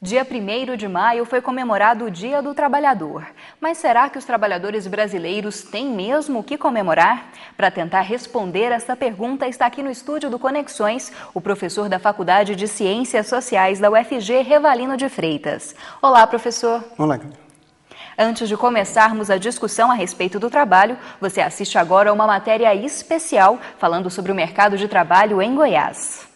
Dia 1º de maio foi comemorado o Dia do Trabalhador. Mas será que os trabalhadores brasileiros têm mesmo o que comemorar? Para tentar responder essa pergunta, está aqui no estúdio do Conexões o professor da Faculdade de Ciências Sociais da UFG, Revalino de Freitas. Olá, professor. Olá. Antes de começarmos a discussão a respeito do trabalho, você assiste agora a uma matéria especial falando sobre o mercado de trabalho em Goiás.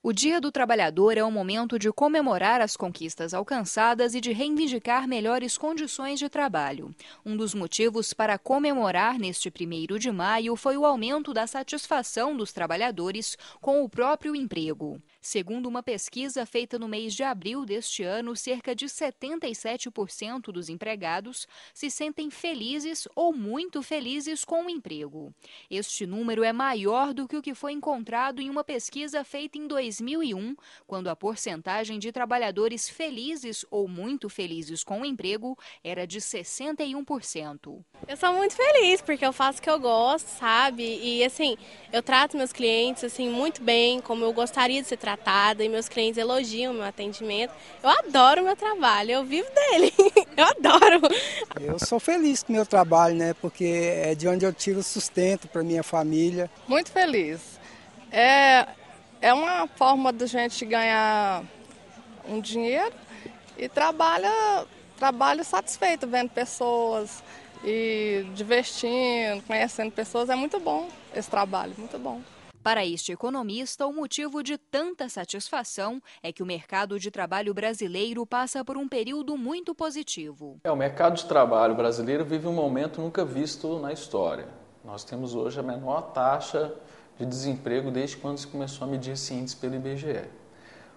O Dia do Trabalhador é um momento de comemorar as conquistas alcançadas e de reivindicar melhores condições de trabalho. Um dos motivos para comemorar neste 1º de maio foi o aumento da satisfação dos trabalhadores com o próprio emprego. Segundo uma pesquisa feita no mês de abril deste ano, cerca de 77% dos empregados se sentem felizes ou muito felizes com o emprego. Este número é maior do que o que foi encontrado em uma pesquisa feita em 2001, quando a porcentagem de trabalhadores felizes ou muito felizes com o emprego era de 61%. Eu sou muito feliz porque eu faço o que eu gosto, sabe? E assim, eu trato meus clientes assim muito bem, como eu gostaria de ser tratada, e meus clientes elogiam o meu atendimento. Eu adoro o meu trabalho, eu vivo dele. Eu adoro. Eu sou feliz com o meu trabalho, né? Porque é de onde eu tiro sustento para minha família. Muito feliz. É uma forma da gente ganhar um dinheiro e trabalho satisfeito vendo pessoas e divertindo, conhecendo pessoas. É muito bom esse trabalho, muito bom. Para este economista, o motivo de tanta satisfação é que o mercado de trabalho brasileiro passa por um período muito positivo. O mercado de trabalho brasileiro vive um momento nunca visto na história. Nós temos hoje a menor taxa de desemprego desde quando se começou a medir esse índice pelo IBGE.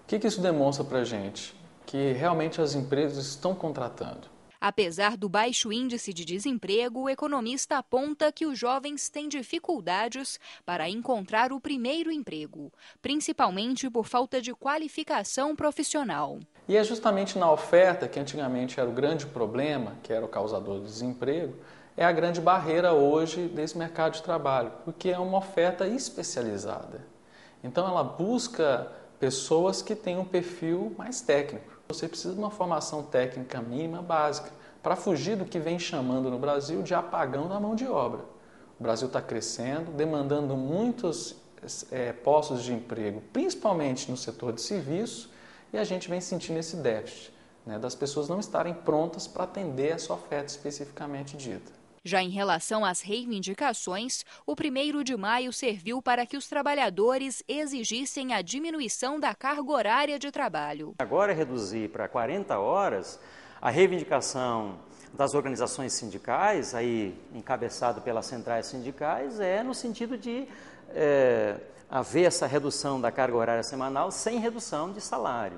O que isso demonstra para a gente? Que realmente as empresas estão contratando. Apesar do baixo índice de desemprego, o economista aponta que os jovens têm dificuldades para encontrar o primeiro emprego, principalmente por falta de qualificação profissional. E é justamente na oferta, que antigamente era o grande problema, que era o causador do desemprego, é a grande barreira hoje desse mercado de trabalho, porque é uma oferta especializada. Então ela busca pessoas que têm um perfil mais técnico. Você precisa de uma formação técnica mínima básica para fugir do que vem chamando no Brasil de apagão da mão de obra. O Brasil está crescendo, demandando muitos postos de emprego, principalmente no setor de serviço, e a gente vem sentindo esse déficit, né, das pessoas não estarem prontas para atender essa oferta especificamente dita. Já em relação às reivindicações, o 1º de maio serviu para que os trabalhadores exigissem a diminuição da carga horária de trabalho. Agora reduzir para 40 horas, a reivindicação das organizações sindicais, aí encabeçado pelas centrais sindicais, é no sentido de haver essa redução da carga horária semanal sem redução de salário.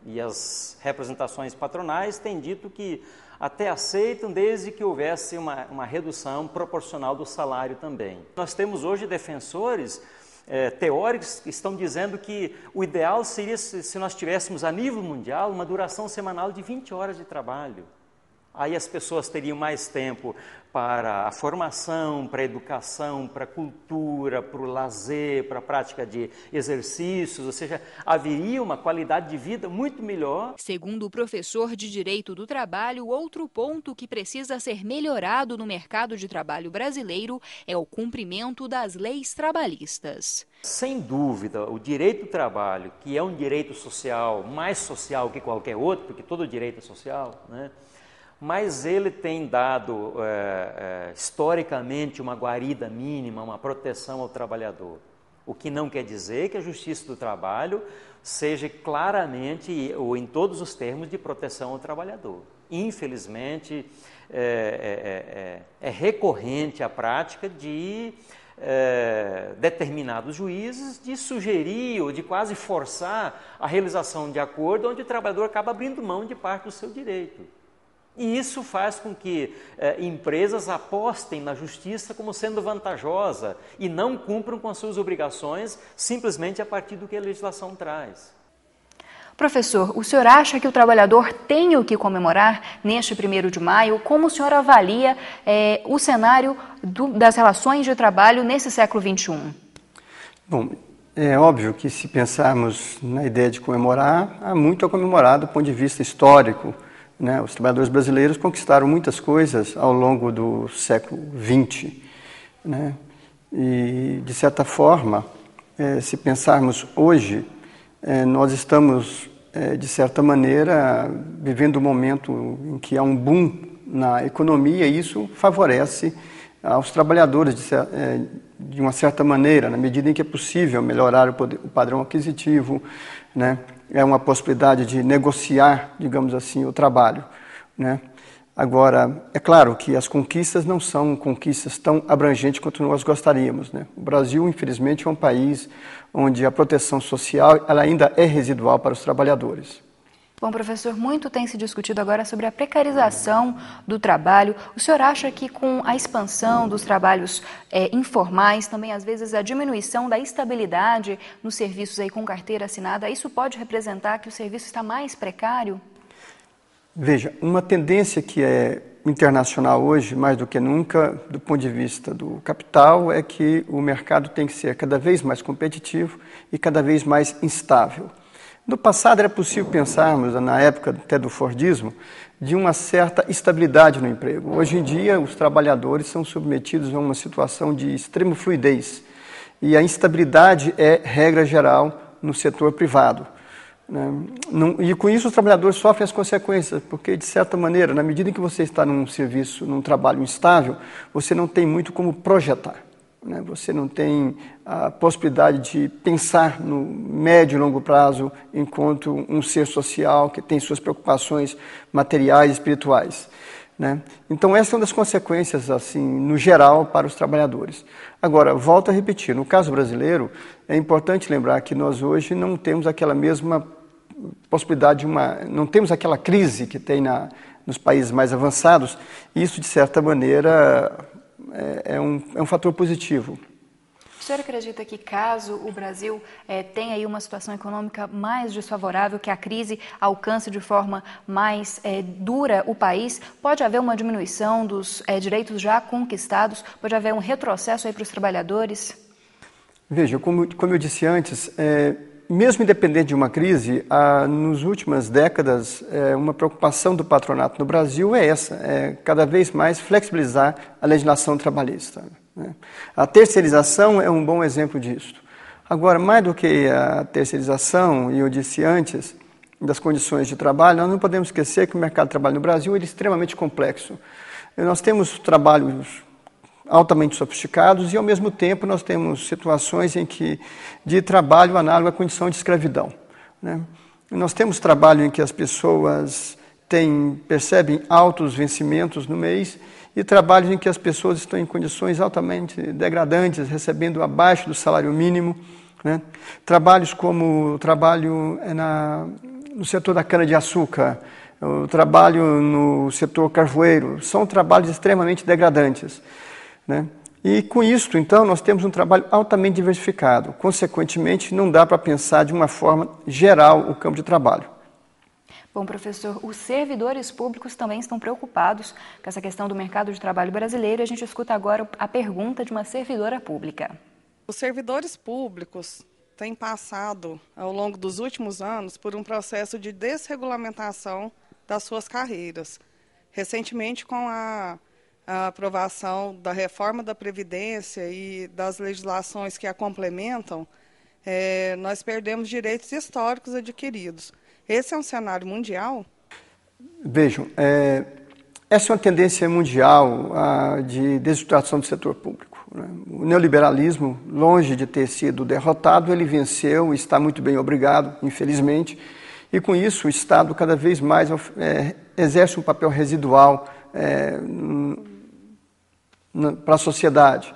E as representações patronais têm dito que até aceitam desde que houvesse uma redução proporcional do salário também. Nós temos hoje defensores teóricos que estão dizendo que o ideal seria se nós tivéssemos a nível mundial uma duração semanal de 20 horas de trabalho. Aí as pessoas teriam mais tempo para a formação, para a educação, para a cultura, para o lazer, para a prática de exercícios, ou seja, haveria uma qualidade de vida muito melhor. Segundo o professor de Direito do Trabalho, outro ponto que precisa ser melhorado no mercado de trabalho brasileiro é o cumprimento das leis trabalhistas. Sem dúvida, o direito do trabalho, que é um direito social, mais social que qualquer outro, porque todo direito é social, né? Mas ele tem dado, historicamente, uma guarida mínima, uma proteção ao trabalhador. O que não quer dizer que a Justiça do Trabalho seja claramente, ou em todos os termos, de proteção ao trabalhador. Infelizmente, é recorrente a prática de determinados juízes de sugerir ou de quase forçar a realização de acordo onde o trabalhador acaba abrindo mão de parte do seu direito. E isso faz com que empresas apostem na justiça como sendo vantajosa e não cumpram com as suas obrigações simplesmente a partir do que a legislação traz. Professor, o senhor acha que o trabalhador tem o que comemorar neste 1º de maio? Como o senhor avalia o cenário das relações de trabalho nesse século XXI? Bom, É óbvio que se pensarmos na ideia de comemorar, há muito a comemorar do ponto de vista histórico, né? Os trabalhadores brasileiros conquistaram muitas coisas ao longo do século XX, né? E, de certa forma, se pensarmos hoje, nós estamos, de certa maneira, vivendo um momento em que há um boom na economia e isso favorece aos trabalhadores, de uma certa maneira, na medida em que é possível melhorar o padrão aquisitivo, né? É uma possibilidade de negociar, digamos assim, o trabalho, né? Agora, é claro que as conquistas não são conquistas tão abrangentes quanto nós gostaríamos, né? O Brasil, infelizmente, é um país onde a proteção social ela ainda é residual para os trabalhadores. Bom, professor, muito tem se discutido agora sobre a precarização do trabalho. O senhor acha que com a expansão dos trabalhos informais, também às vezes a diminuição da estabilidade nos serviços aí com carteira assinada, isso pode representar que o serviço está mais precário? Veja, uma tendência que é internacional hoje, mais do que nunca, do ponto de vista do capital, é que o mercado tem que ser cada vez mais competitivo e cada vez mais instável. No passado era possível pensarmos, na época até do Fordismo, de uma certa estabilidade no emprego. Hoje em dia, os trabalhadores são submetidos a uma situação de extrema fluidez. E a instabilidade é regra geral no setor privado, né? E com isso os trabalhadores sofrem as consequências, porque, de certa maneira, na medida em que você está num serviço, num trabalho instável, você não tem muito como projetar. Você não tem a possibilidade de pensar no médio e longo prazo enquanto um ser social que tem suas preocupações materiais e espirituais, né? Então, essa é uma das consequências, assim, no geral, para os trabalhadores. Agora, volto a repetir, no caso brasileiro, é importante lembrar que nós hoje não temos aquela mesma possibilidade, não temos aquela crise que tem nos países mais avançados, e isso, de certa maneira, é um fator positivo. O senhor acredita que caso o Brasil tenha aí uma situação econômica mais desfavorável, que a crise alcance de forma mais dura o país, pode haver uma diminuição dos direitos já conquistados, pode haver um retrocesso aí para os trabalhadores? Veja, como eu disse antes, mesmo independente de uma crise, nas últimas décadas, uma preocupação do patronato no Brasil é cada vez mais flexibilizar a legislação trabalhista, né? A terceirização é um bom exemplo disso. Agora, mais do que a terceirização, e eu disse antes, das condições de trabalho, nós não podemos esquecer que o mercado de trabalho no Brasil é extremamente complexo. Nós temos trabalhos altamente sofisticados e, ao mesmo tempo, nós temos situações de trabalho análogo à condição de escravidão, né? Nós temos trabalho em que as pessoas percebem altos vencimentos no mês e trabalhos em que as pessoas estão em condições altamente degradantes, recebendo abaixo do salário mínimo, né? Trabalhos como o trabalho no setor da cana-de-açúcar, o trabalho no setor carvoeiro, são trabalhos extremamente degradantes, né? E com isso, então, nós temos um trabalho altamente diversificado. Consequentemente, não dá para pensar de uma forma geral o campo de trabalho. Bom, professor, os servidores públicos também estão preocupados com essa questão do mercado de trabalho brasileiro. A gente escuta agora a pergunta de uma servidora pública. Os servidores públicos têm passado, ao longo dos últimos anos, por um processo de desregulamentação das suas carreiras. Recentemente, com a aprovação da reforma da Previdência e das legislações que a complementam, nós perdemos direitos históricos adquiridos. Esse é um cenário mundial? Vejam, essa é uma tendência mundial de desestruturação do setor público, né? O neoliberalismo, longe de ter sido derrotado, ele venceu e está muito bem obrigado, infelizmente, e com isso o Estado cada vez mais exerce um papel residual para a sociedade.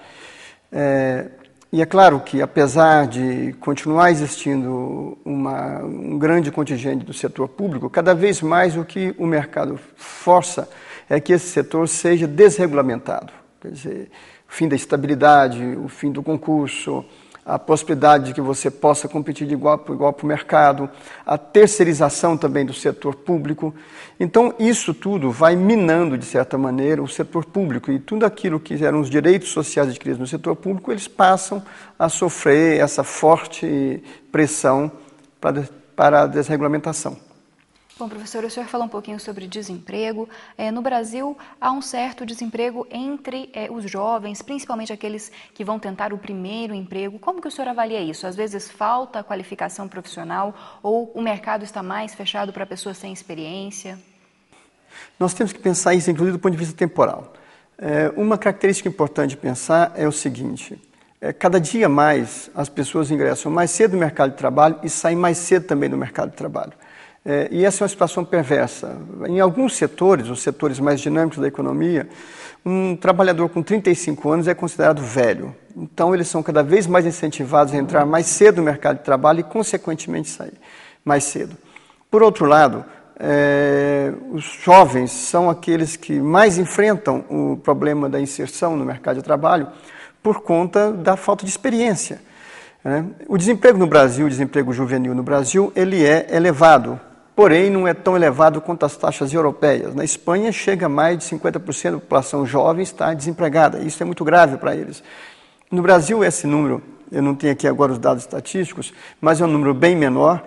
E é claro que, apesar de continuar existindo um grande contingente do setor público, cada vez mais o que o mercado força é que esse setor seja desregulamentado. Quer dizer, o fim da estabilidade, o fim do concurso, a possibilidade de que você possa competir de igual para o mercado, a terceirização também do setor público. Então, isso tudo vai minando, de certa maneira, o setor público, e tudo aquilo que eram os direitos sociais adquiridos no setor público, eles passam a sofrer essa forte pressão para a desregulamentação. Bom, professor, o senhor falou um pouquinho sobre desemprego. No Brasil, há um certo desemprego entre os jovens, principalmente aqueles que vão tentar o primeiro emprego. Como que o senhor avalia isso? Às vezes falta qualificação profissional ou o mercado está mais fechado para pessoas sem experiência? Nós temos que pensar isso, inclusive, do ponto de vista temporal. Uma característica importante de pensar é o seguinte: cada dia mais as pessoas ingressam mais cedo no mercado de trabalho e saem mais cedo também do mercado de trabalho. E essa é uma situação perversa. Em alguns setores, os setores mais dinâmicos da economia, um trabalhador com 35 anos é considerado velho. Então, eles são cada vez mais incentivados a entrar mais cedo no mercado de trabalho e, consequentemente, sair mais cedo. Por outro lado, os jovens são aqueles que mais enfrentam o problema da inserção no mercado de trabalho por conta da falta de experiência. O desemprego no Brasil, o desemprego juvenil no Brasil, ele é elevado. Porém, não é tão elevado quanto as taxas europeias. Na Espanha, chega a mais de 50% da população jovem está desempregada. Isso é muito grave para eles. No Brasil, esse número, eu não tenho aqui agora os dados estatísticos, mas é um número bem menor,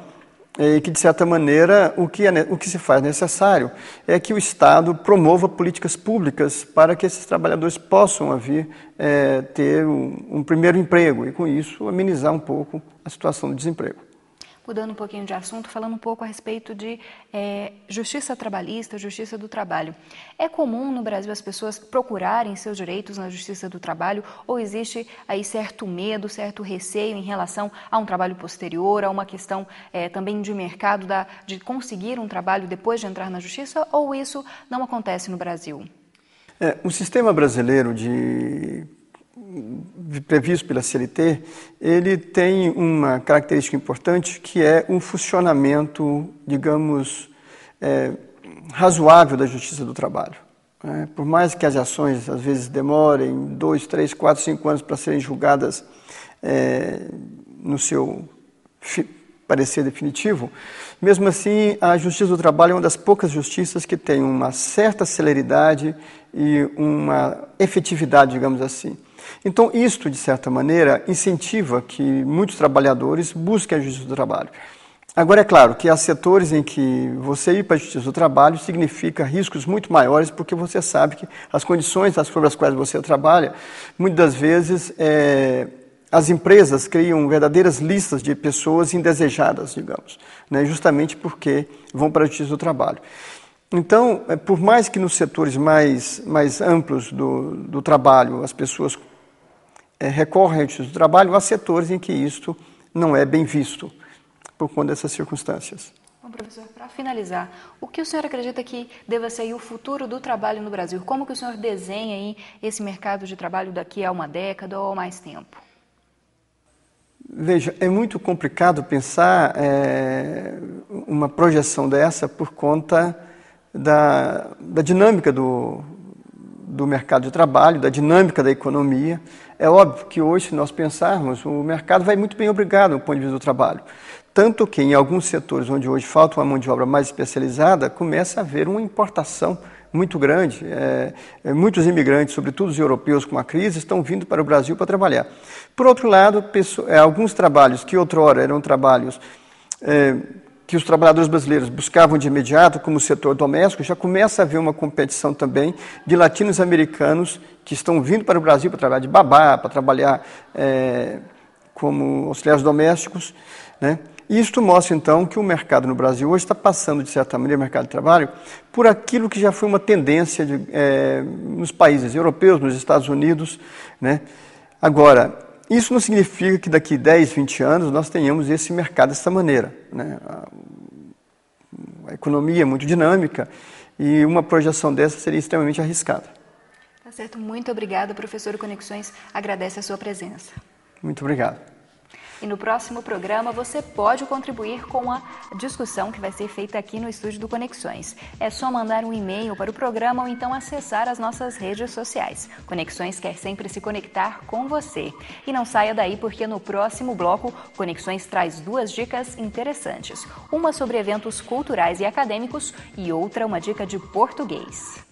e que, de certa maneira, o que se faz necessário é que o Estado promova políticas públicas para que esses trabalhadores possam vir ter um primeiro emprego e, com isso, amenizar um pouco a situação do desemprego. Mudando um pouquinho de assunto, falando um pouco a respeito de justiça trabalhista, justiça do trabalho. É comum no Brasil as pessoas procurarem seus direitos na justiça do trabalho ou existe aí certo medo, certo receio em relação a um trabalho posterior, a uma questão também de mercado, de conseguir um trabalho depois de entrar na justiça, ou isso não acontece no Brasil? O sistema brasileiro previsto pela CLT, ele tem uma característica importante que é um funcionamento, digamos, razoável da justiça do trabalho. Por mais que as ações às vezes demorem 2, 3, 4, 5 anos para serem julgadas no seu parecer definitivo, mesmo assim a justiça do trabalho é uma das poucas justiças que tem uma certa celeridade e uma efetividade, digamos assim. Então, isto, de certa maneira, incentiva que muitos trabalhadores busquem a justiça do trabalho. Agora, é claro que há setores em que você ir para a justiça do trabalho significa riscos muito maiores, porque você sabe que as condições sobre as quais você trabalha, muitas das vezes, as empresas criam verdadeiras listas de pessoas indesejadas, digamos, né, justamente porque vão para a justiça do trabalho. Então, por mais que nos setores mais amplos do trabalho as pessoas recorrem à justiça do trabalho, há setores em que isto não é bem visto por conta dessas circunstâncias. Bom, professor, para finalizar, o que o senhor acredita que deva ser o futuro do trabalho no Brasil? Como que o senhor desenha aí esse mercado de trabalho daqui a uma década ou mais tempo? Veja, é muito complicado pensar uma projeção dessa por conta da dinâmica do mercado de trabalho, da dinâmica da economia. É óbvio que hoje, se nós pensarmos, o mercado vai muito bem obrigado do ponto de vista do trabalho. Tanto que em alguns setores onde hoje falta uma mão de obra mais especializada, começa a haver uma importação muito grande. Muitos imigrantes, sobretudo os europeus com a crise, estão vindo para o Brasil para trabalhar. Por outro lado, alguns trabalhos que outrora eram trabalhos que os trabalhadores brasileiros buscavam de imediato, como o setor doméstico, já começa a haver uma competição também de latinos-americanos que estão vindo para o Brasil para trabalhar de babá, para trabalhar como auxiliares domésticos, né? Isto mostra, então, que o mercado no Brasil hoje está passando, de certa maneira, o mercado de trabalho, por aquilo que já foi uma tendência nos países europeus, nos Estados Unidos, né? Agora, isso não significa que daqui 10, 20 anos nós tenhamos esse mercado dessa maneira, né? A economia é muito dinâmica e uma projeção dessa seria extremamente arriscada. Tá certo. Muito obrigada, professor. O Conexões agradece a sua presença. Muito obrigado. E no próximo programa você pode contribuir com a discussão que vai ser feita aqui no estúdio do Conexões. É só mandar um e-mail para o programa ou então acessar as nossas redes sociais. Conexões quer sempre se conectar com você. E não saia daí porque no próximo bloco, Conexões traz 2 dicas interessantes. Uma sobre eventos culturais e acadêmicos e outra uma dica de português.